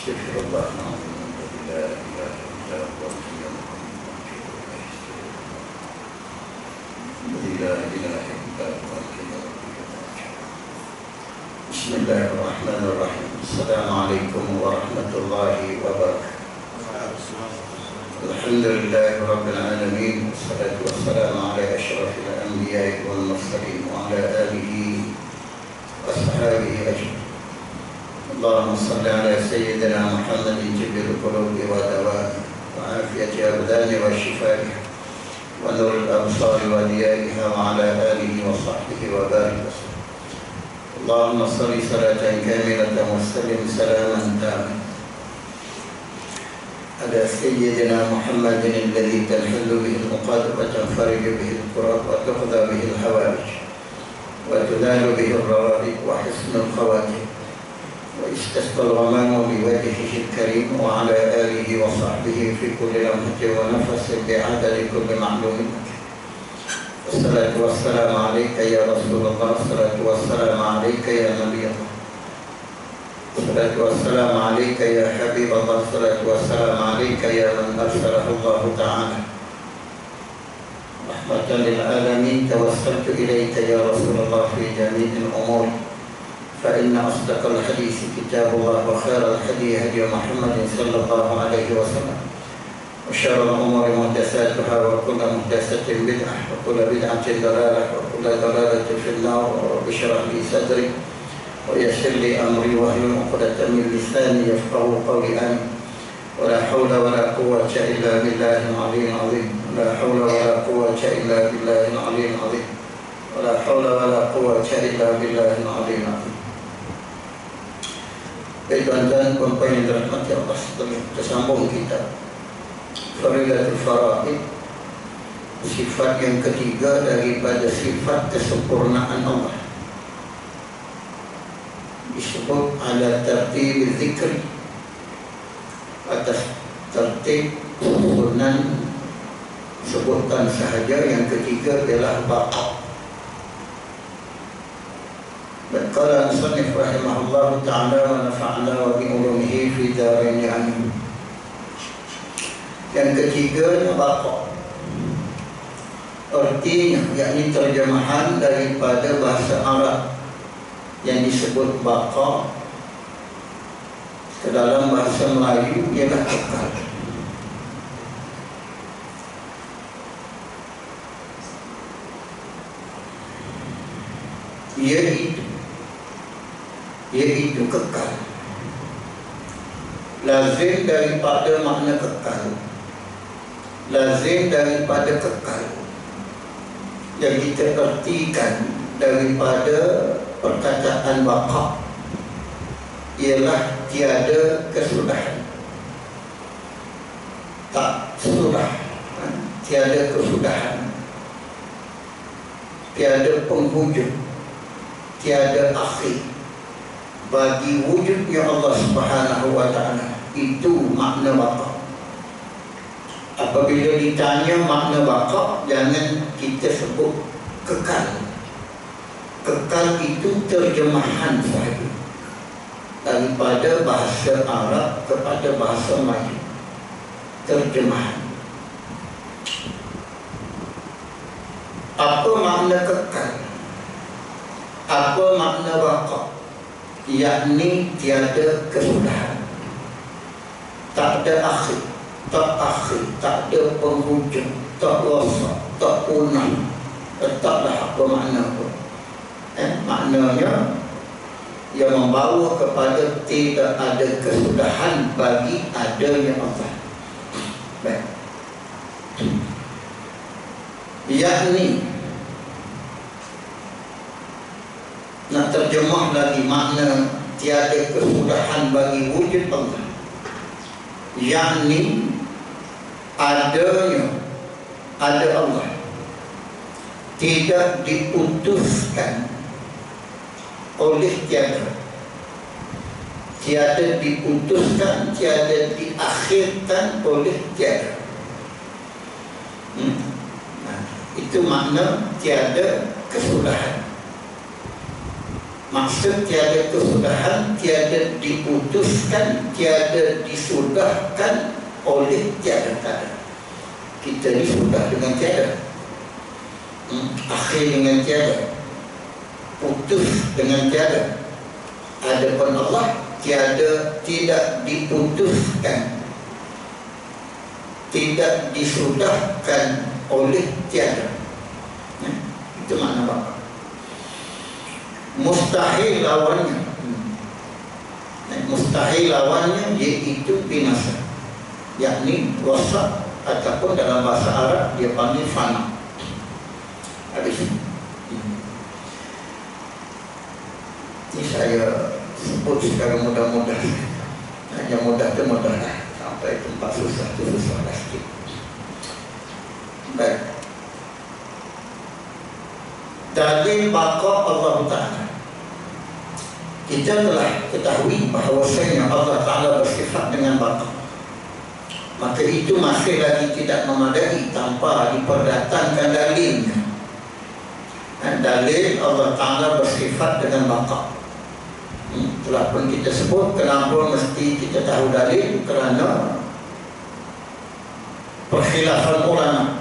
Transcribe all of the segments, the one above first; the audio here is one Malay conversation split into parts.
استغفر الله العظيم الذي لا اله الا هو الحي الذي لا اله الا هو الحي القيوم. بسم الله الرحمن الرحيم. السلام عليكم ورحمة الله وبركاته. الحمد لله رب العالمين، والصلاة والسلام على أشرف الأنبياء والمرسلين وعلى آله وأصحابه أجمعين. اللهم صل على سيدنا محمد طب القلوب ودوائها وعافية الأبدان وشفائها ونور الأبصار وضيائها وعلى آله وصحبه وبارك وسلم. اللهم صل صلاة كاملة وسلم سلاما تاما على سيدنا محمد الذي تنحل به العقد وتنفرج به الكرب وتقضى به الحوائج وتنال به الروائد وحسن الخواتم واستسقى الغمام بوجهه الكريم وعلى آله وصحبه في كل لمحة ونفس بعدد كل معلوم. الصلاة والسلام عليك يا رسول الله، الصلاة والسلام عليك يا نبي الله، الصلاة والسلام عليك يا حبيب الله، الصلاة والسلام عليك يا من أرسله الله تعالى رحمة للعالمين. توسلت إليك يا رسول الله في جميع الأمور، فإن أصدق الحديث كتاب الله وخير الهدي هدي محمد صلى الله عليه وسلم، وشر الأمور محدثاتها وكل محدثة بدعة وكل بدعة ضلالة وكل ضلالة في النار. رب اشرح لي صدري ويسر لي أمري واحلل عقدة من لساني يفقهوا قولي. آمين. ولا حول ولا قوة إلا بالله العلي العظيم. ولا حول ولا قوة إلا بالله العلي العظيم. ولا حول ولا قوة إلا بالله العلي العظيم. Baik tuan-tuan, puan-puan yang dirahmati Allah sekalian, kita sambung kita Fadilatul Faraid, sifat yang ketiga daripada sifat kesempurnaan Allah. Disebut ala tertib zikri, atas tertib susunan sebutkan sahaja. Yang ketiga adalah baqa. Qala al-musannif rahimahullah ta'ala wa nafa'na wa bi'ulumihi fi darin amin. Yang ketiga baqa, artinya yakni terjemahan daripada bahasa Arab yang disebut baqa ke dalam bahasa Melayu ialah kekal. Iaitu kekal. Lazim daripada makna kekal, lazim daripada kekal yang kita artikan daripada perkataan baqa ialah tiada kesudahan, tak sudah, tiada kesudahan, tiada penghujung, tiada akhir bagi wujudnya Allah Subhanahu wa ta'ala. Itu makna baqa. Apabila ditanya makna baqa, jangan kita sebut kekal. Kekal itu terjemahan sahaja daripada bahasa Arab kepada bahasa Melayu. Terjemahan. Apa makna kekal? Apa makna baqa? Yakni tiada kesudahan, tak ada akhir, tak ada penghujung, tak rosak, tak punah. Taklah apa makna pun. Maknanya yang membawa kepada tidak ada kesudahan bagi adanya Allah. Baik. Yakni, nak terjemah lagi makna tiada kesudahan bagi wujud Allah, yakni adanya, ada Allah, tidak diputuskan oleh tiada, tiada diputuskan, tiada diakhirkan oleh tiada. Itu makna tiada kesudahan. Maksud tiada kesudahan, tiada diputuskan, tiada disudahkan oleh tiada. Kita ni sudah dengan tiada, akhir dengan tiada, putus dengan tiada. Adapun Allah tiada, tidak diputuskan, tidak disudahkan oleh tiada. Itu makna Bapa. Mustahil lawannya, mustahil lawannya iaitu binasa, yakni rosak, ataupun dalam bahasa Arab dia panggil fana. Habis ini saya sebut secara mudah-mudah, hanya mudah itu mudah lah, sampai tempat susah itu susah lah sikit. Baik, dalil baqa Allah Ta'ala. Kita telah ketahui bahawasanya Allah Ta'ala bersifat dengan baqa, maka itu masih lagi tidak memadai tanpa diperdatangkan dalilnya. Dan dalil Allah Ta'ala bersifat dengan baqa, telah pun kita sebut. Kenapa mesti kita tahu dalil? Kerana perkhilafan ulama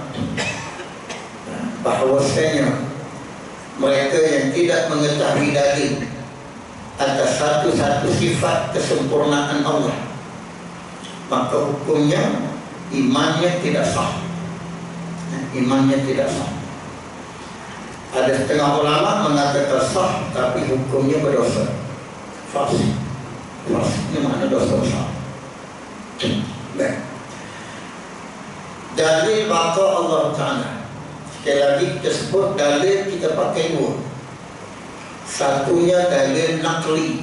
bahawasanya mereka yang tidak mengetahui dalil atas satu-satu sifat kesempurnaan Allah, maka hukumnya imannya tidak sah. Imannya tidak sah. Ada setengah ulama mengatakan sah, tapi hukumnya berdosa, fasik. Fasik ini mana dosa besar. Baik, dalil baqa Allah Ta'ala. Sekali lagi kita sebut dalil, kita pakai dua. Satunya dalil nakli,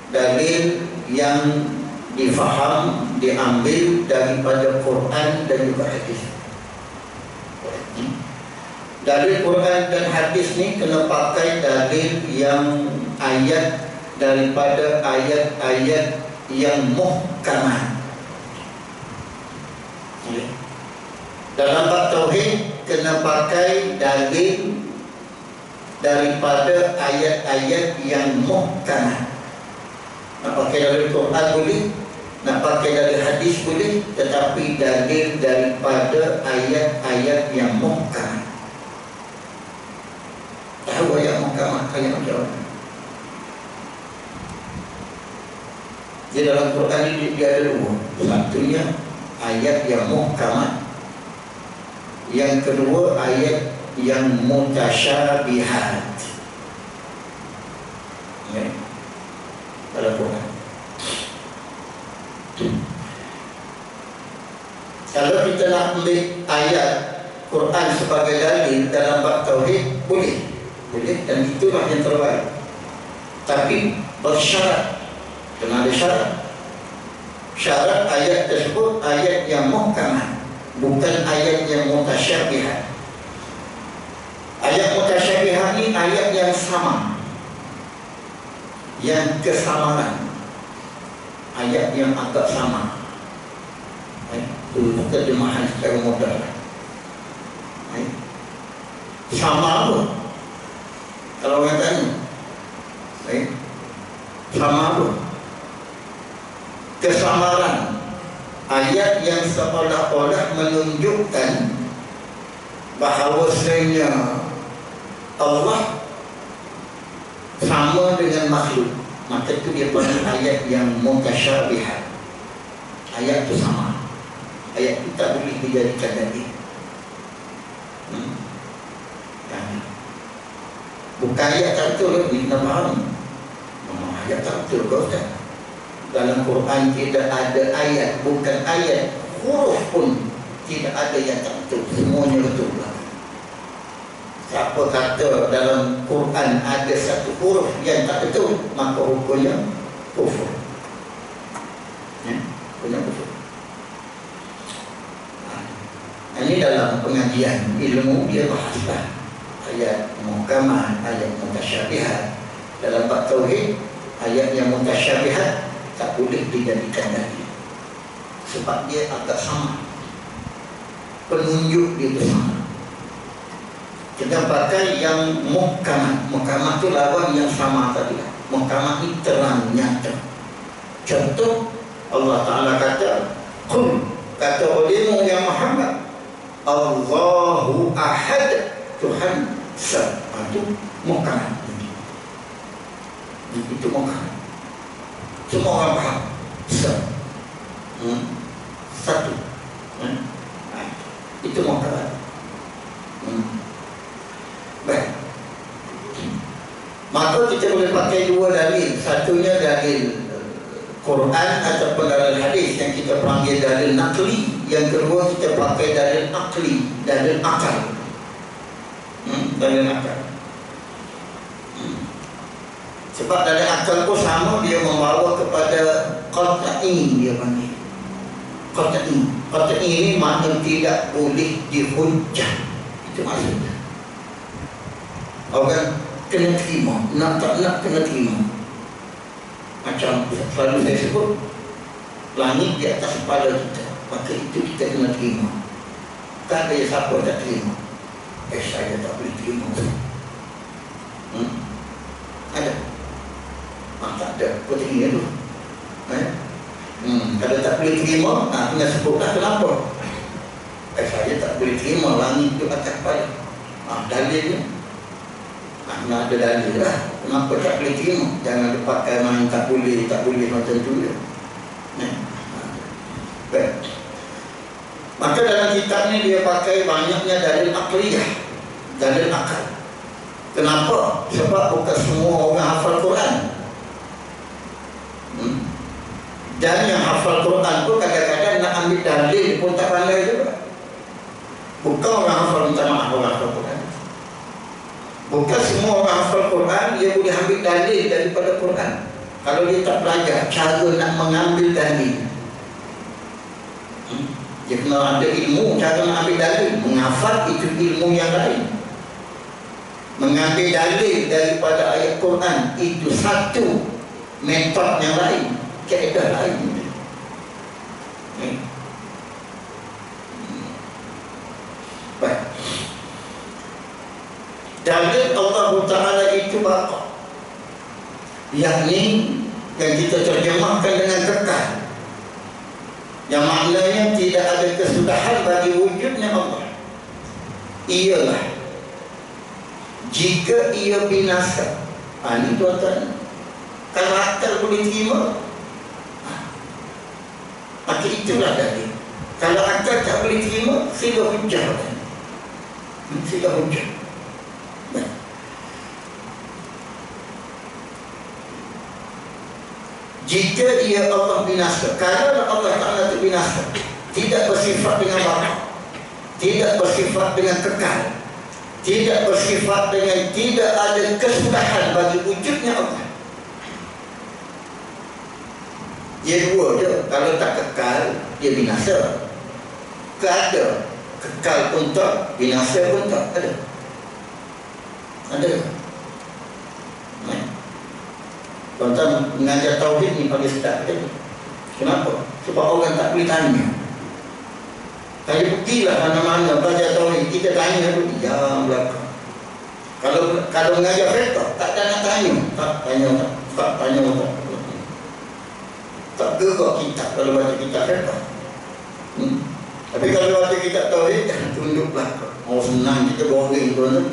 dalil yang difaham, diambil daripada Quran dan juga hadis. Dalil Quran dan hadis ni kena pakai dalil yang ayat daripada ayat-ayat yang muhkamah. Dalam bab tauhid kena pakai dalil daripada ayat-ayat yang muhkamah. Nak pakai dalil Quran boleh, nak pakai dalil hadis boleh, tetapi dalil daripada ayat-ayat yang muhkamah. Tahu ayat muhkamah ayat macam mana? Di dalam Quran ini dia ada dua. Satunya ayat yang muhkamah, yang kedua ayat yang mutasyabihat. Dalam Quran, kalau kita nak ambil ayat Quran sebagai dalil dalam bab tauhid, boleh, dan itulah yang terbaik. Tapi bersyarat, kena ada syarat. Syarat ayat tersebut ayat yang muhkamah, bukan ayat yang mutasyabihat. Ayat mutasyabihat ini ayat yang sama, yang kesamaran, ayat yang agak sama. Itu terjemahan secara mudah. Sama apa? Kalau orang tanya, sama apa? Kesamaran, ayat yang seolah-olah menunjukkan bahawasanya Allah sama dengan makhluk, maka itu dia panggil ayat yang mutasyabihat. Ayat itu sama, ayat itu tak boleh dijadikan dalil. Bukan ayat tak betul, kita faham. Ayat tak betul kau tak. Dalam Quran tidak ada ayat, bukan ayat, huruf pun tidak ada yang tak betul, semuanya betul. Siapa kata dalam Quran ada satu huruf yang tak betul, maka hukumnya kufur. Hukumnya kufur. Ini dalam pengajian ilmu dia bahaslah ayat muhkamah, ayat mutasyabihat. Dalam bab tauhid, ayat yang mutasyabihat tak boleh dijadikan dalil, sebab dia agak sama, penunjuk dia itu sama. Kita pakai yang muhkamah. Muhkamah itu lawan yang sama tadi. Muhkamah itu terang, nyata. Contoh, Allah Ta'ala kata, Qul, kata olehmu ya Muhammad, Allahu Ahad, Tuhan satu. Muhkamah. Itu muhkamah. Semua orang paham. Satu. Itu muhkamah. Baik. Maka kita boleh pakai dua dalil. Satunya dalil Quran ataupun dalil hadis yang kita panggil dalil nakli. Yang kedua kita pakai dalil akli, dalil akal. Dalil akal. Sebab dalil akal pun sama, dia membawa kepada qat'i, dia panggil qat'i. Qat'i ini makna tidak boleh dihujjah. Itu maksudnya. Orang kena terima, nak tak nak kena terima. Macam selalu saya sebut, langit di atas kepala kita, maka itu kita kena terima. Tak ada siapa tak terima. Saya tak boleh terima. Ada? Tak ada. Kau terima tu. Kalau tak boleh terima, kena sebutlah kenapa. Saya tak boleh terima langit di atas kepala. Dalilnya. Nak ada dalil lah. Kenapa tak boleh terima? Jangan dipakai main tak boleh macam tu je. Baik. Maka dalam kitab ni dia pakai banyaknya dalil akliyah, dalil akal. Kenapa? Sebab bukan semua orang hafal Quran. Dan yang hafal Quran tu kadang-kadang nak ambil dalil pun tak pandai juga. Bukan orang hafal, minta maaf, orang hafal Quran. Bukan semua orang hafal Quran dia boleh ambil dalil daripada Quran. Kalau dia tak belajar cara nak mengambil dalil, dia kena ada ilmu cara nak ambil dalil. Menghafal itu ilmu yang lain. Mengambil dalil daripada ayat Quran itu satu metod yang lain, kaedah lain. Baik. Dalil Allah Ta'ala itu baqa, yakni yang kita terjemahkan dengan kekal, yang maknanya tidak ada kesudahan bagi wujudnya Allah. Ialah jika ia binasa. Ini tuan-tuan, kalau akal boleh terima, maka itulah dalil. Kalau akal tak boleh terima, sila hujah. Sila hujah. Jika ia Allah binasa, kalau Allah Ta'ala itu binasa, tidak bersifat dengan bapa, tidak bersifat dengan kekal, tidak bersifat dengan tidak ada kesudahan bagi wujudnya Allah. Dia dua je. Kalau tak kekal, dia binasa. Keada, kekal pun tak, binasa pun tak ada. Ada. Tuan-tuan mengajar tauhid ni paling sedap tadi. Kenapa? Sebab orang tak boleh tanya. Saya pergilah mana-mana belajar tauhid, kita tanya dulu jam belakang. Kalau mengajar fiqh tak ada nak tanya. Tak tanya. Tak gerak kitab kalau baca kitab fiqh. Tapi kalau baca kitab tauhid, tunduklah. Mau senang kita boring tuan-tuan.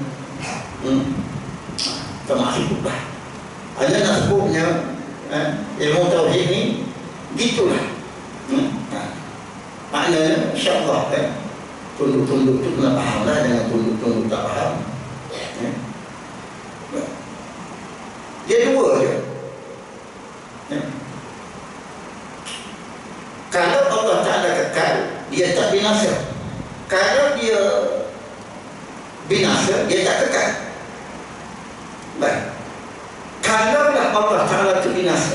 Tak masuklah. Hanya nak sebutnya ilmu tauhid ni gitulah. Maknanya insyaAllah tunduk-tunduk tu kena faham lah, dengan tunduk-tunduk tak faham. Dia dua je. Kalau Allah Ta'ala kekal, dia tak binasa. Kalau dia binasa, dia tak kekal. Baik. Kalaulah Allah Ta'ala itu binasa,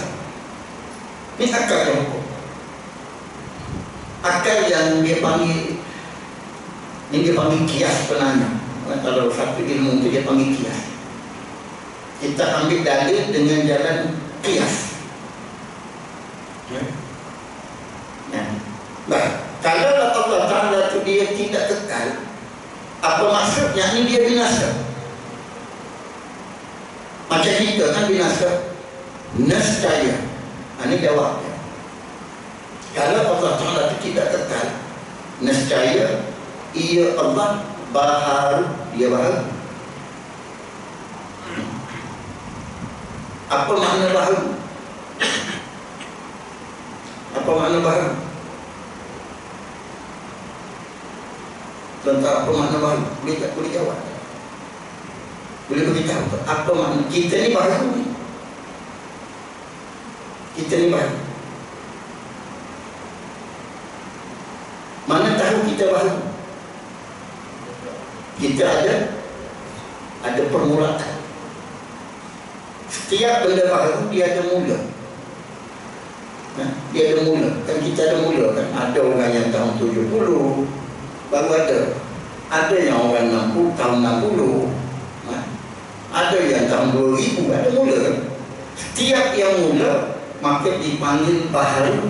ini akal yang hukum. Akal yang dia panggil, ini dia panggil kias penanya. Kalau satu ilmu itu dia panggil kias. Kita ambil dalil dengan jalan kias. Baik. Kalaulah Allah Ta'ala itu dia tidak kekal, Apa maksudnya? Ini dia binasa. Macam kita kan binasa. Nescaya. Ini jawabnya. Kalau Allah Ta'ala itu tidak kekal, nescaya ia Allah baharu. Dia baharu. Apa makna baharu? Apa makna baharu? Tentang apa makna baharu? Boleh jawab? Boleh beritahu apa makna? Kita ni baharu ni. Kita ni baharu. Mana tahu kita baharu? Kita ada permulaan. Setiap benda baharu dia ada mula. Dia ada mula. Kan kita ada mula kan. Ada orang yang tahun 70 baru ada. Ada yang orang 60 tahun 60. Ada yang tahun 2000 ada mula kan. Setiap yang mula maka dipanggil baharu.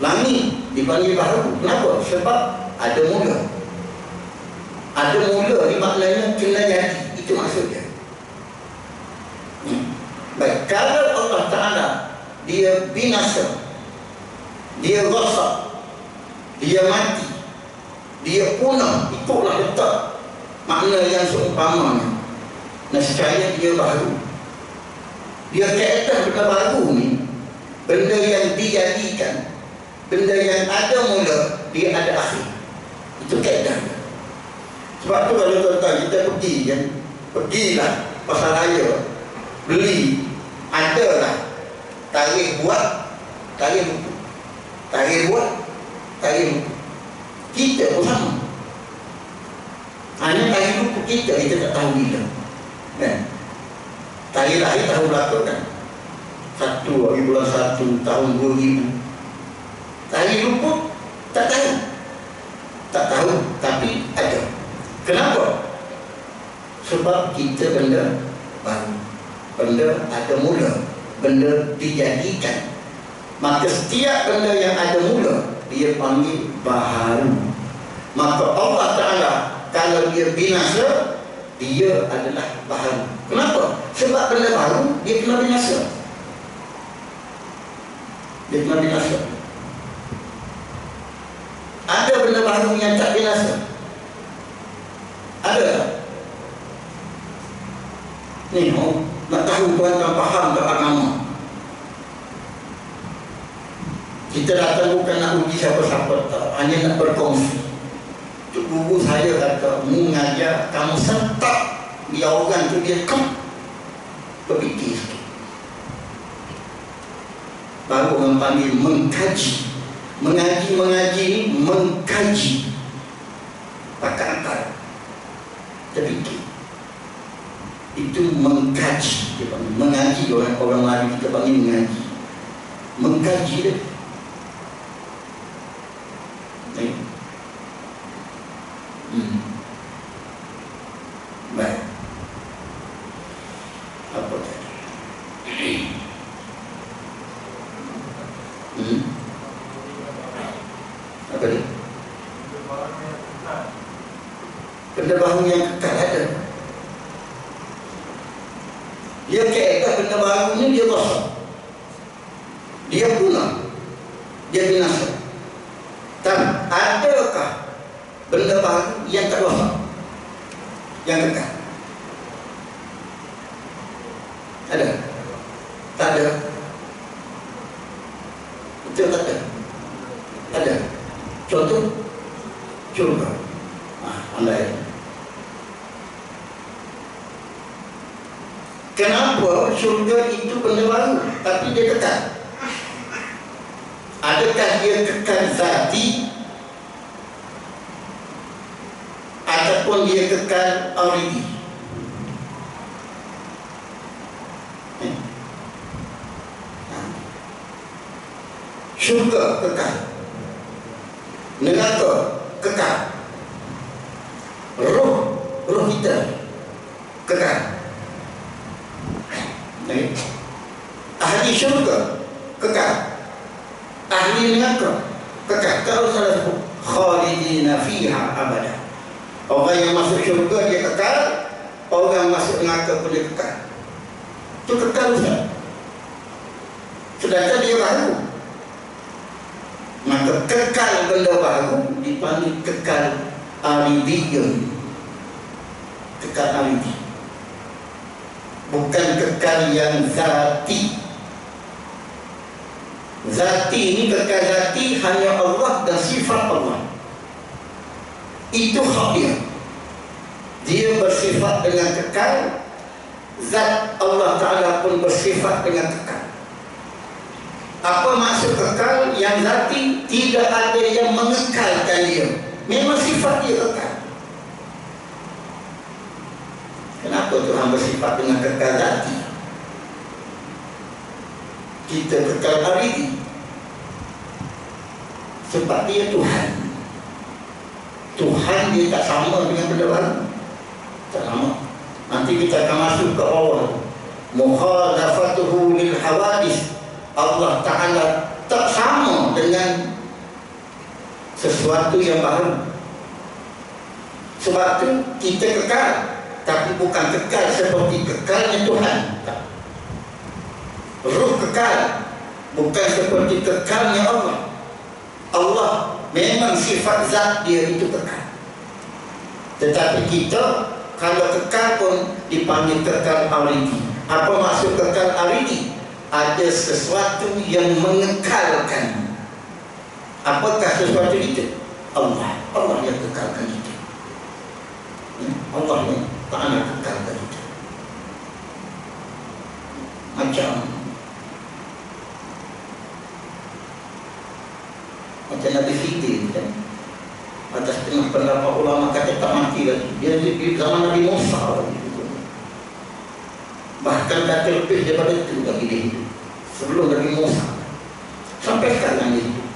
Langit dipanggil baharu. Kenapa? Sebab ada mula. Ada mula ni maknanya kena jadi. Itu maksudnya. Baik, kalau Allah Ta'ala dia binasa, dia rosak, dia mati, dia punah, itulah letak makna yang seumpamanya. Nescaya dia baru. Dia kata benda baru ni, benda yang dijadikan, benda yang ada mula, dia ada akhir. Itu kaedah. Sebab tu kalau tuan-tuan kita pergi kan, pergilah pasar raya, beli, adalah tarikh buat, tarikh buku, tarikh buat, tarikh buku. Kita pun sama. Hanya tarikh buku kita tak tahu bila kan? Tarikh lahir tahu berapa kan? 1 hari bulan 1 tahun 2000. Tarikh buku tak tahu. Tak tahu, tapi ada. Kenapa? Sebab kita benda baru, benda ada mula, benda dijadikan. Maka setiap benda yang ada mula dia panggil baharu. Maka Allah Ta'ala kalau dia binasa, dia adalah baharu. Kenapa? Sebab benda baru dia kena binasa. Dia kena binasa. Ada benda baru yang tak binasa? Ada tak? Ni nak tahu tuan-tuan faham tak agama. Kita datang bukan nak uji siapa-siapa tak, hanya nak berkongsi. Cuk guru saya kata, mengajar kamu sentak dia orang tu dia berfikir sikit. Baru orang panggil mengkaji. Mengaji ni mengkaji. Pakai akal. Terfikir. Itu mengkaji. Dia panggil mengaji. Orang Melayu kita panggil mengaji. Mengkaji dia. Baik. Apa tadi? Apa dia? Benda baru yang kekal ada. Dia kata benda baru ni dia rosak, dia punah, dia binasa. Dan adakah benda baru yang tak rosak, yang kekal? Ada? Tak ada? Betul tak ada? Ada. Contoh? Cuba. Andai. Kenapa syurga itu benda baru tapi dia kekal? Adakah dia kekal zati ataupun dia kekal aridi? Syurga kekal, neraka kekal, roh kita kekal. Ahli syurga kekal, ahli neraka kekal. Kalau salah sebut khalidina fiha abada, Orang yang masuk syurga dia kekal, orang masuk neraka pun dia kekal. Itu kekal Ustaz. Sedangkan dia baru. Maka kekal benda baru dipanggil kekal aridiyun. Kekal aridi. Bukan kekal yang zati. Zati ini kekal zati hanya Allah dan sifat Allah. Itu hak dia. Dia bersifat dengan kekal. Zat Allah Ta'ala pun bersifat dengan kekal. Apa maksud kekal? Yang zati tidak ada yang mengekalkan dia. Memang sifat dia kekal. Kenapa Tuhan bersifat dengan kekal zati? Kita kekal aridi. Sebab dia Tuhan. Tuhan dia tak sama dengan benda baru. Tak sama. Nanti kita akan masuk ke bawah. Mukhadafatuhu lil hawadis. Allah Ta'ala tak sama dengan sesuatu yang baru. Sebab itu kita kekal, tapi bukan kekal seperti kekalnya Tuhan. Ruh kekal, bukan seperti kekalnya Allah. Allah memang sifat zat dia itu kekal. Tetapi kita kalau kekal pun dipanggil kekal aridi. Apa maksud kekal aridi? Ada sesuatu yang mengekalkan. Apakah sesuatu itu? Allah. Allah yang kekalkan itu. Allah yang Ta'ala kekalkan itu. Macam Nabi Khidir kan? Atas tengah pendapat ulama kata tak mati lagi. Dia di zaman Nabi Musa lagi. Bahkan kata lebih daripada itu bagi dia hidup. Sebelum Nabi Musa sampai sekarang dia hidup.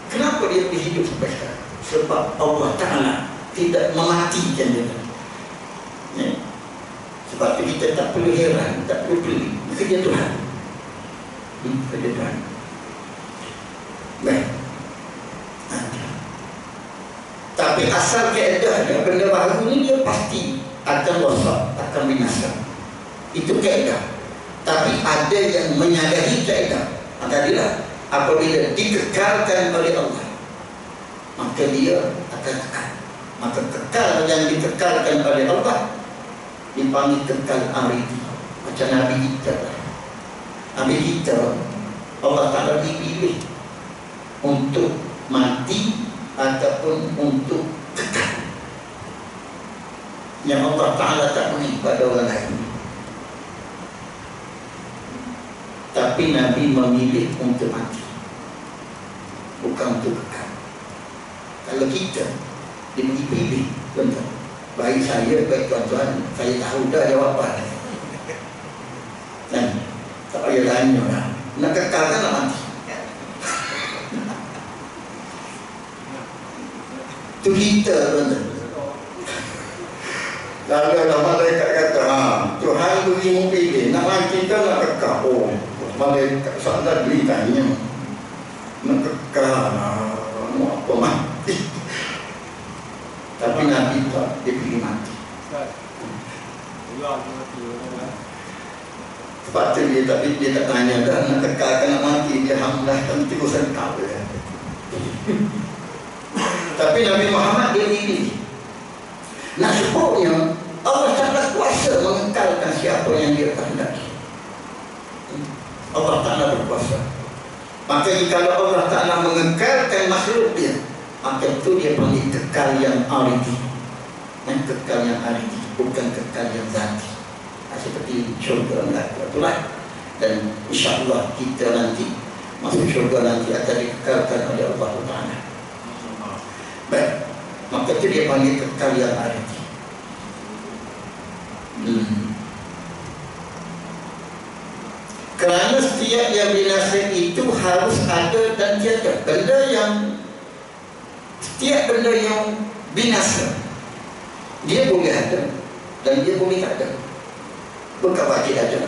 Kenapa dia hidup sampai sekarang? Sebab Allah Ta'ala tidak mematikan dia. Ya. Sebab itu kita tak perlu heran, tak perlu beli. Kerja Tuhan. Kerja Tuhan. Baik. Tapi asal kaedahnya benda baru ni dia pasti akan rosak, akan binasa. Itu kaedah. Tapi ada yang menyalahi kaedah. Maka dia apabila dikekalkan oleh Allah, maka dia akan kekal. Maka kekal yang dikekalkan oleh Allah dipanggil kekal aridi. Macam Nabi kita. Nabi kita Allah Ta'ala dipilih untuk mati ataupun untuk kekal. Yang Allah Ta'ala tak beri pada orang lain. Tapi Nabi memilih untuk mati, bukan untuk kekal. Kalau kita diberi pilih, betul. Baik saya, baik tuan-tuan, saya tahu dah jawapan. Dan tak payah tanya lah. Nak kekal kan nak mati. Itu kita, betul. Lalu ada malaikat kata, Tuhan berimu pilih, nak mati kan nak kekal. Oh, malaikat salah beritanya, nak kekal, mau apa mati. Tapi Nabi tak, dia pilih mati. Sebab tu dia tak tanya dah, nak kekal kan nak mati. Dia hamdah kan tirusan kau ya. Tapi Nabi Muhammad dia pilih. Nak sebutnya Allah Ta'ala kuasa mengekalkan siapa yang dia kehendaki. Allah Ta'ala berkuasa. Maka jika Allah Ta'ala mengekalkan makhluk dia, maka itu dia panggil kekal yang aridi. Dan kekal yang aridi, bukan kekal yang zati. Seperti syurga neraka itulah. Dan insyaAllah kita nanti masuk syurga nanti akan dikekalkan oleh Allah Ta'ala. Baik, maka itu dia panggil kekal yang aridi. Kerana setiap yang binasa itu harus ada dan tiada. Benda yang setiap benda yang binasa, dia boleh ada dan dia boleh tak ada. Bukan wajib ada,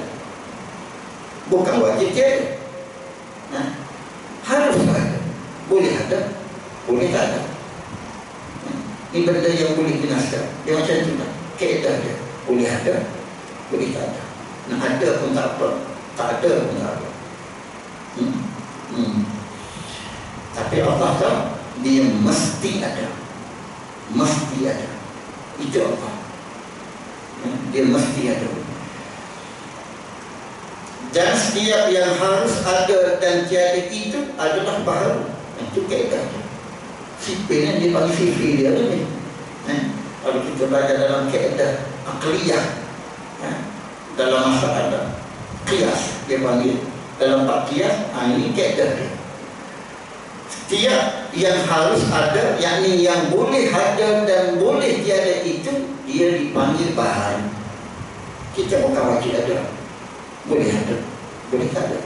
bukan wajib tiada. Harus ada, boleh tak ada. Ini ni benda yang boleh binasa. Dia macam tu lah. Kaedah dia. Boleh ada, boleh tak ada. Nak ada pun tak apa, tak ada pun tak apa. Tapi Allah tahu, dia mesti ada. Mesti ada. Itu Allah. Dia mesti ada. Dan setiap yang harus ada dan tiada itu adalah baharu. Itu kaedah dia. Sipil yang dia panggil sipil dia ni. Kalau kita belajar dalam kaedah akliyah, dalam masalah qiyas, dia panggil dalam bab qiyas, ini kaedah dia. Setiap yang harus ada, yakni yang boleh ada dan boleh tiada itu, dia dipanggil baharu. Kita bukan wajib ada, boleh ada, boleh tak ada.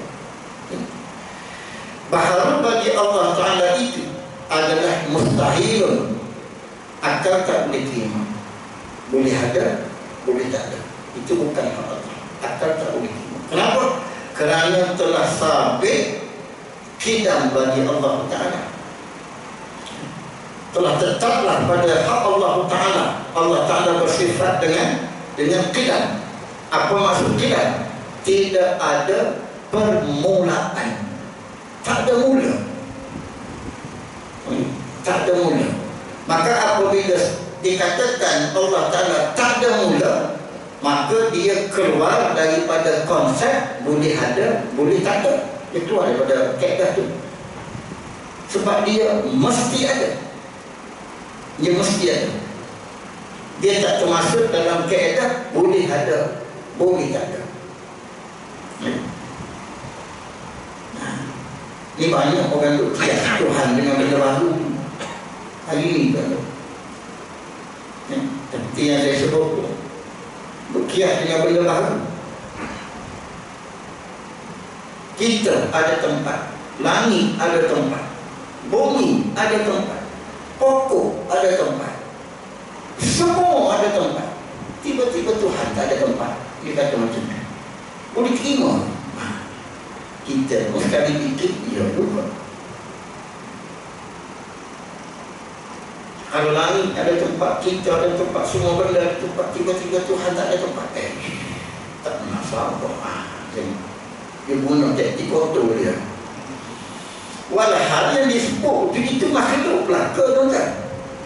Baharu bagi Allah Ta'ala itu adalah mustahilun, akal tak boleh terima. Boleh ada, boleh tak ada. Itu bukan hak Allah, akal tak boleh terima. Kenapa? Kerana telah sabit qidam bagi Allah Ta'ala, telah tetaplah pada hak Allah Ta'ala. Allah Ta'ala bersifat dengan qidam. Apa maksud qidam? Tidak ada permulaan, tak ada mula. Tak ada mula. Maka apabila dikatakan Allah Ta'ala tak ada mula, maka dia keluar daripada konsep boleh ada, boleh tak ada. Dia keluar daripada kaedah tu. Sebab dia mesti ada. Dia mesti ada. Dia tak termasuk dalam kaedah boleh ada, boleh tak ada. Ini banyak orang duk kias Tuhan dengan benda baru hari ini kan. Seperti yang saya sebut tu, duk kias dengan benda baru. Kita ada tempat, langit ada tempat, bumi ada tempat, pokok ada tempat, semua ada tempat. Tiba-tiba Tuhan tak ada tempat. Dia kata macam ni, boleh terima? Kita sekali fikir, ya juga. Kalau langit ada tempat, kita ada tempat, semua benda ada tempat, tiba-tiba Tuhan tak ada tempat, tak nak sabar. Dia guna taktik kotor dia. Walhal yang disebut begitu makhluk belaka, tuan-tuan.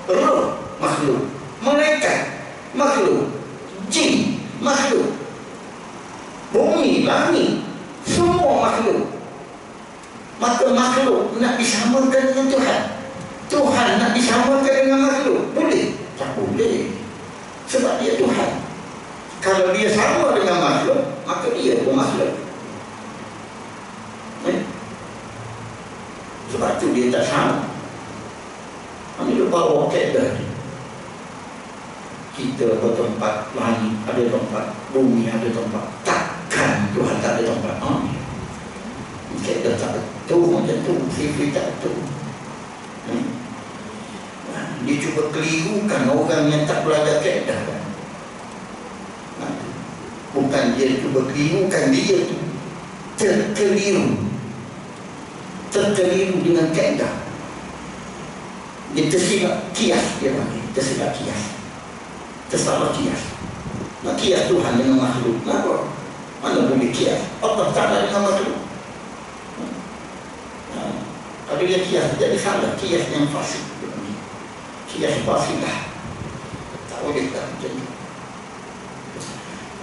Roh makhluk, malaikat makhluk, jin makhluk, bumi, langit, semua makhluk. Maka makhluk nak disamakan dengan Tuhan, Tuhan nak disamakan dengan makhluk, boleh? Tak boleh. Sebab dia Tuhan. Kalau dia sama dengan makhluk, maka dia pun makhluk. Sebab tu dia tak sama. Kami dia bawa kaedah dia. Kita bertempat, langit ada tempat, bumi ada tempat. Takkan Tuhan tak ada tempat. Kaedah tak betul macam tu, sifat tak betul. Dia cuba kelirukan orang yang tak belajar kaedah. Bukan dia cuba kelirukan, dia tu terkeliru dengan kaedah. Dia tersilap kias, dia panggil tersilap kias, tersalah kias. Nak kias Tuhan dengan makhluk, kenapa? Mana boleh kias Allah Ta'ala dengan makhluk? Kalau dia kias, jadi salah. Kias yang fasik, kias fasilah, tak boleh tak macam tu.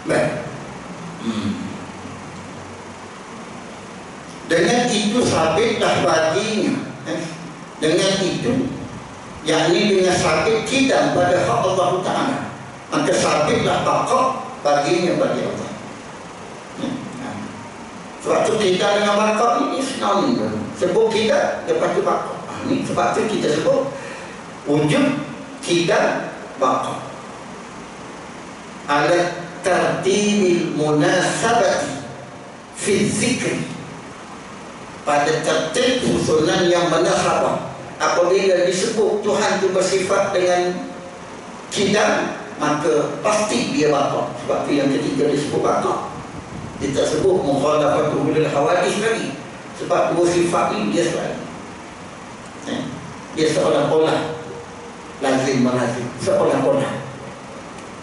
Baik. Dengan itu sabitlah baginya. Dengan itu, yakni dengan sabit qidam pada hak Allah Ta'ala, maka sabitlah baqa baginya bagi Allah. Sebab tu kita dengan baqa ini senang. Sebut kita, lepas tu baqa. Ini sebab tu kita sebut wujud qidam baqa. Ala tartibil munasabati fi zikri, pada tertib susunan yang menasabah. Apabila disebut Tuhan itu bersifat dengan qidam, maka pasti dia baqa. Sebab itu yang ketiga disebut baqa. Dia tak sebut mukhalafatu lil hawadis lagi. Sebab dua sifat ini dia selalu, dia seolah-olah lazim melazim seolah-olah.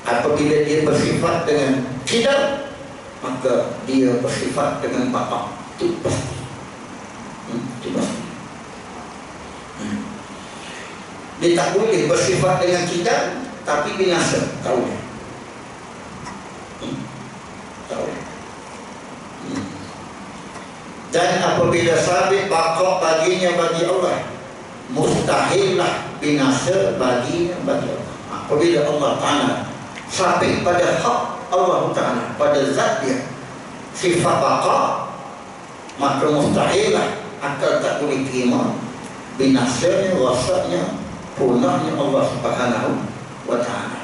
Apabila dia bersifat dengan tidak, maka dia bersifat dengan bapak. Itu pasti. Itu pasti. Dia tak boleh bersifat dengan tidak tapi binasa. Tahu dia? Tahu dia? Dan apabila sabit baqa baginya bagi Allah, mustahillah binasa baginya bagi Allah. Apabila Allah Ta'ala sabit pada hak Allah Ta'ala, pada zat dia, sifat baqa, maka mustahillah akal tak boleh terima binasanya, rasanya, punahnya Allah Subhanahu wa Ta'ala.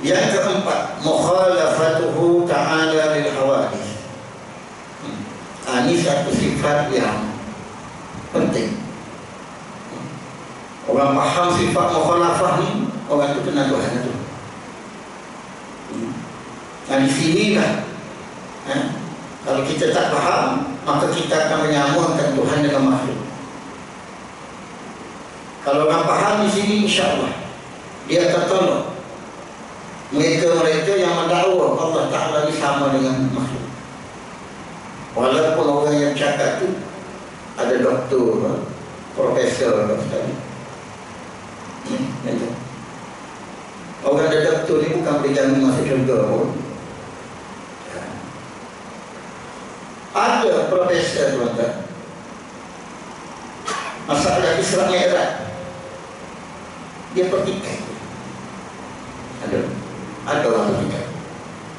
Yang keempat, mukhalafatuhu ta'ala lil hawadith. Ini satu sifat yang penting. Orang faham sifat mukhalafah ni, orang tu kenal Tuhan tu. Di sinilah kalau kita tak faham, maka kita akan menyamakan Tuhan dengan makhluk. Kalau orang faham di sini, insya-Allah dia akan tolong mereka yang mendakwa Allah Ta'ala ni sama dengan makhluk. Walaupun orang yang cakap tu ada doktor, profesor, sekali. Orang ada doktor ni bukan boleh jamin masuk syurga pun. Ada profesor tuan-tuan, masalah Isra Mi'raj, dia pertikai. Ada orang pertikai,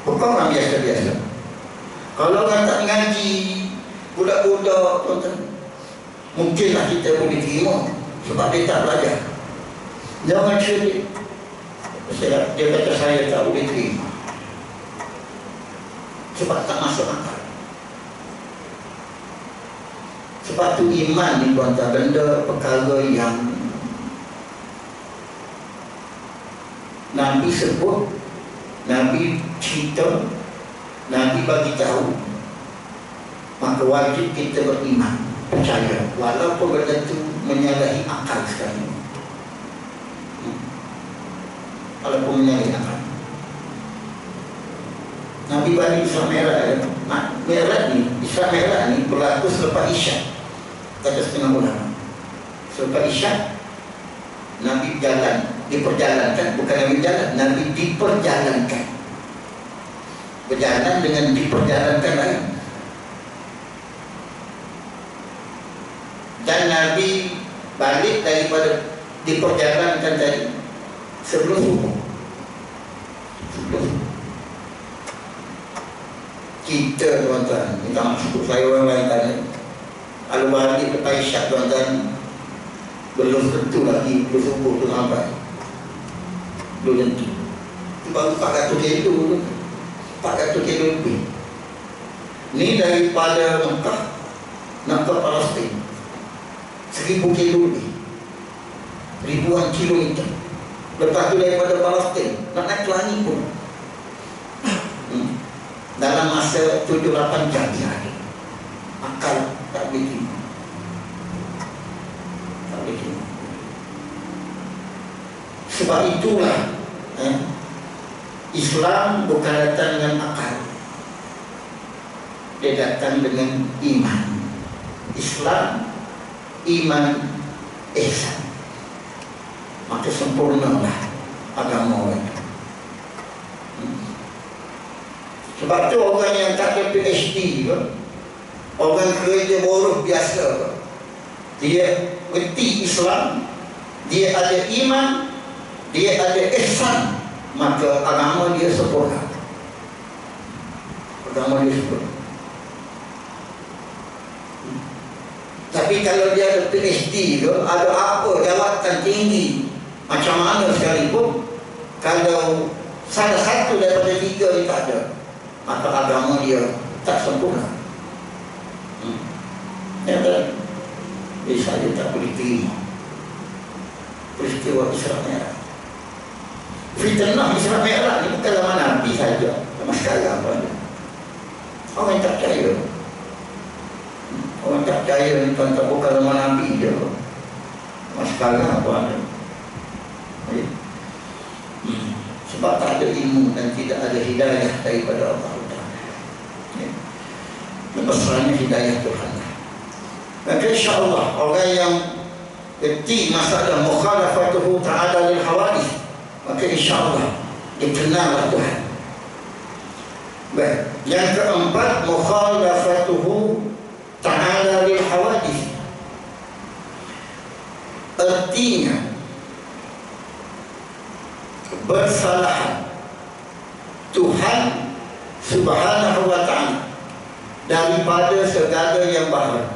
bukan orang biasa-biasa. Kalau orang tak ngaji, budak-budak tuan-tuan, mungkinlah kita boleh terima sebab dia tak belajar. Jangan cerdik. Dia kata saya tak boleh terima sebab tak masuk akal. Sebab tu iman ni tuan-tuan, benda perkara yang Nabi sebut, Nabi cerita, Nabi bagi tahu, maka wajib kita beriman, percaya, walaupun benda tu menyalahi akal sekali. Walaupun menyalahi akal. Nabi bagi Isra Mi'raj, Mi'raj ni, Isra Mi'raj ni berlaku selepas Isyak. Kata setengah ulama, selepas Isyak Nabi jalan, diperjalankan, bukan Nabi jalan, Nabi diperjalankan. Berjalan dengan diperjalankan lain. Dan Nabi balik daripada diperjalankan tadi sebelum subuh. Kita tuan-tuan, minta maksud saya orang lain tanya, kalau balik lepas Isyak tuan-tuan, belum tentu lagi bersubuh tu sampai. Belum tentu. Itu baru 400 kilo, 400 kilo lebih. Ni daripada Mekah nak ke Palestin 1000 kilo lebih, ribuan kilometer. Lepas tu daripada Palestin nak naik ke langit pun dalam masa 7-8 jam sehari. Akal tak boleh terima. Tak boleh terima. Sebab itulah Islam bukan datang dengan akal, dia datang dengan iman. Islam, iman, ihsan, maka sempurnalah agama itu. Sebab tu orang yang tak ada PhD ke, orang kerja buruh biasa ke, dia berti Islam, dia ada iman, dia ada ihsan, maka agama dia sempurna. Agama dia sempurna. Tapi kalau dia ada PhD ke, ada apa jawatan tinggi macam mana sekalipun, kalau salah satu daripada tiga ni tak ada, maka agama dia tak sempurna. Jadi saya tak boleh terima peristiwa Isra Mi'raj. Fitnah Isra Mi'raj ni bukan zaman Nabi saja, sama sekarang pun. Orang tak percaya, orang tak percaya ni tuan-tuan, bukan zaman Nabi je, sama sekarang apa ada? Ya. Sebab tak ada ilmu dan tidak ada hidayah daripada Allah Ta'ala. Ya. Lepas-lepas hidayah Tuhan. Maka insyaAllah orang yang erti masalah mukhalafatuhu ta'ala lil hawadith, maka insyaAllah dikenallah Tuhan. Baik. Yang keempat, mukhalafatuhu ta'ala lil hawadith, artinya bersalahan Tuhan Subhanahu wa ta'ala daripada segala yang baharu.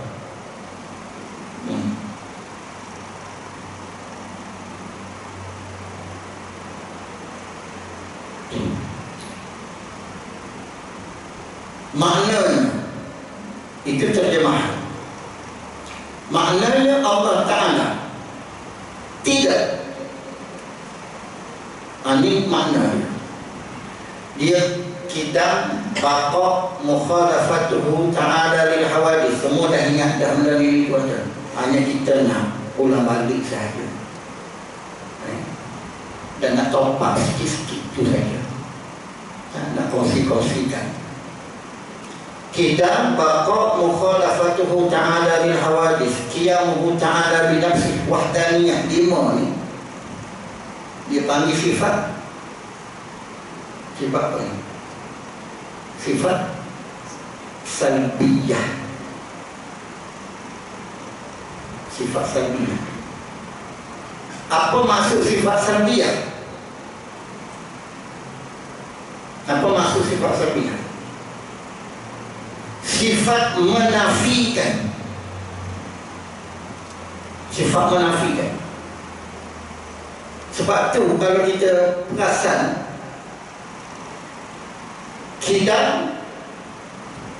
Maknanya itu terjemahan. Maknanya Allah Ta'ala tidak, ini maknanya dia kita baqa mukhalafatuhu ta'ala lil hawadith. Semua dah ingat dah melalui itu ada. Hanya kita nak ulang balik sahaja, dan nak topak sikit-sikit itu saja, nak kongsi-kongsikan. Kita baqa mukhalafatuhu ta'ala lil hawadith, qiyamuhu ta'ala bi nafsih wahdaniyah. 5 ni dia panggil sifat. Sifat apa ni? Sifat salbiyah. Sifat salbiyah. Apa maksud sifat salbiyah? Apa maksud sifat salbiyah? Sifat menafikan. Sifat menafikan. Sebab tu kalau kita perasan, kita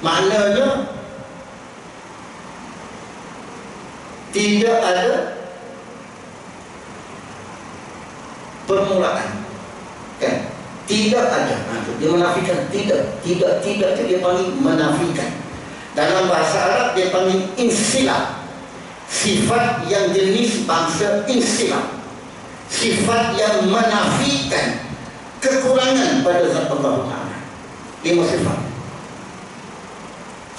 maknanya tidak ada permulaan, kan? Tidak ada. Dia menafikan. Tidak tu dia panggil menafikan. Dalam bahasa Arab dia panggil insilah. Sifat yang jenis bangsa insilah, sifat yang menafikan kekurangan pada zat Allah Ta'ala. 5 sifat.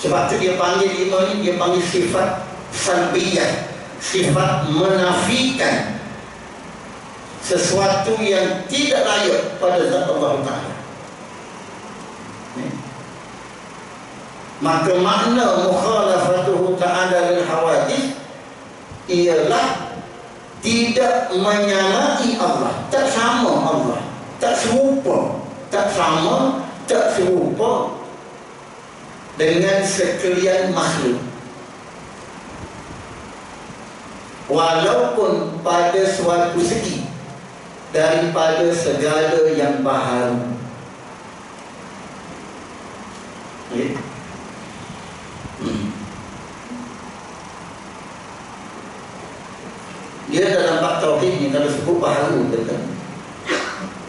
Sebab tu dia panggil 5 ni, dia panggil sifat salbiyah, sifat menafikan sesuatu yang tidak layak pada zat Allah Ta'ala. Maka makna mukhalafatuhu ta'ala lil hawadith ialah tidak menyamai Allah, tak sama Allah, tak serupa, tak sama, tak serupa dengan sekalian makhluk, walaupun pada suatu segi daripada segala yang baharu. Dia dalam bab tauhid ni kalau sebut baharu, betul?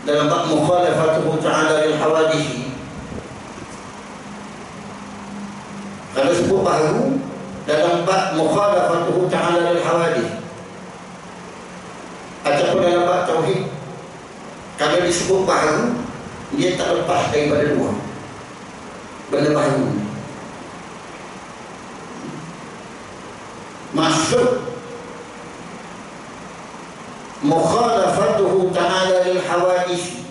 Dalam bab mukhalafatuhu ta'ala lil hawadith, kalau sebut baharu dalam bab mukhalafatuhu ta'ala lil hawadith, ataupun dalam bab tauhid, kalau disebut baharu, dia tak lepas daripada 2 benda baharu. Masuk mukhalafatuhu ta'ala lil hawadith,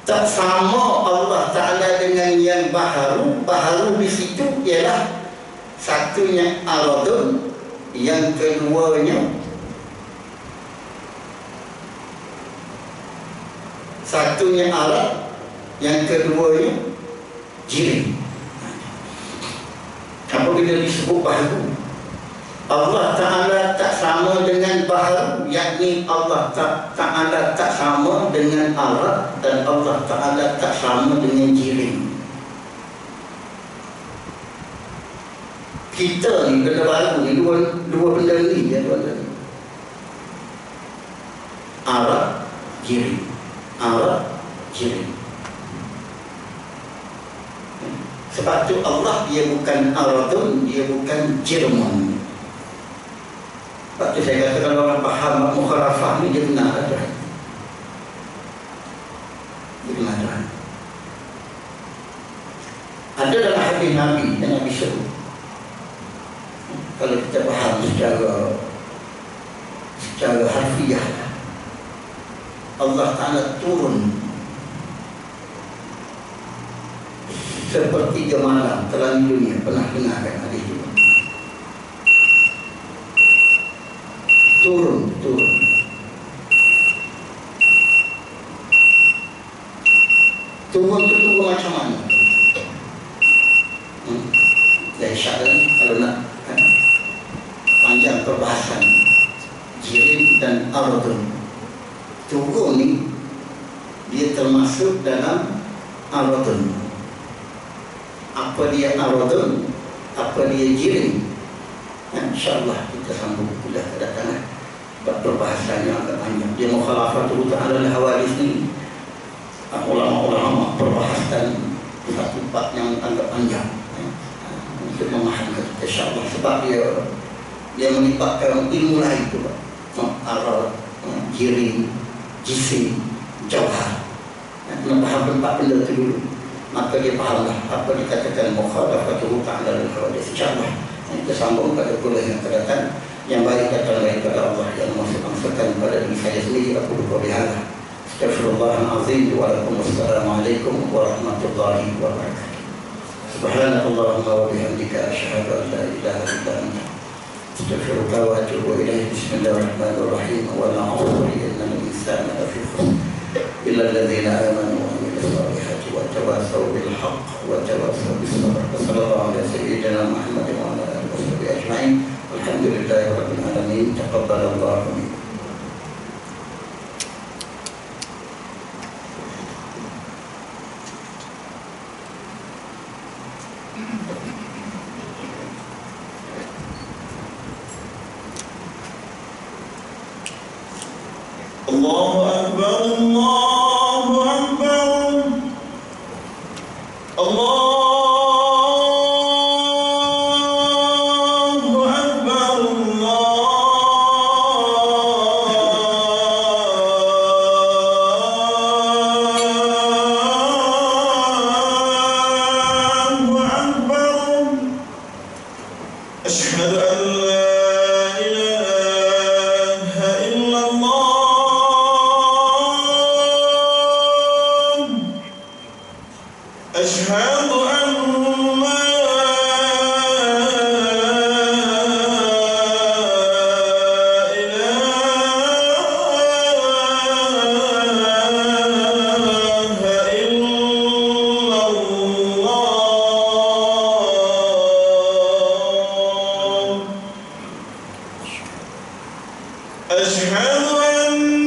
tak sama Allah Ta'ala dengan yang baharu. Baharu di situ ialah satunya aradun, yang keduanya satunya arad, yang keduanya jirim. Apabila disebut baharu, Allah Ta'ala tak sama dengan baharu, yakni Allah Ta'ala tak sama dengan arad, dan Allah Ta'ala tak sama dengan jirim. Kita ni benda baru ni, dua benda ni ya tuan-tuan. Arad, jirim. Arad, jirim. Sebab tu Allah dia bukan aradun, dia bukan jirmun. Pak saya kata kalau orang paham mukhalafah ni dia benar kan? Dia benar kan? Ada dalam hadis Nabi yang Nabi sebut. Kalau kita faham secara harfiah, Allah Ta'ala turun sepertiga malam telan dunia. Pernah dengar kan hadis itu? Turun itu turun macam mana? Dari syarat kalau nak panjang perbahasan jirim dan aradun. Turun ni dia termasuk dalam aradun. Apa dia aradun, apa dia jirim, InsyaAllah kita sambung sudah kedatangan perbahasan yang agak panjang. Dia mukhalafatuhu ta'ala al-hawadis ni, ulama-ulama perbahasan satu bab yang agak panjang untuk memahami kita, insyaAllah. Sebab dia melibatkan ilmu lain tu, arad, jirim, jisim, jawhar. Nak faham empat benda tu dulu, maka dia fahamlah apa dikatakan mukhalafatuhu ta'ala al-hawadis. InsyaAllah kita sambung pada kuliah yang akan datang. Yang baik datang daripada Allah, yang maksudkan pada diri saya sendiri. Aku berkata Astaghfirullahaladzim. Wassalamualaikum warahmatullahi wabarakatuh. Subhanakallahumma wa bihamdika asyhadu an la ilaha illa anta astaghfiruka wa atubu ilaik. Bismillahirrahmanirrahim. Wa la'asri innal insana lafi khusr illa alladhina amanu wa amilus salihati wa tawassaw bil haqq wa tawassaw bis sabr. Sallallahu ala sayyidina Muhammadin wa ala alihi wa sahbihi ajma'in. Alhamdulillahi rabbil alamin. Taqabbalallahu minkum. Allahu Akbar, Allahu Akbar, Allahu Akbar, Allahu Akbar. Asyhadu an la ilaha illallah. أشهد أن لا إله إلا الله. أشهد أن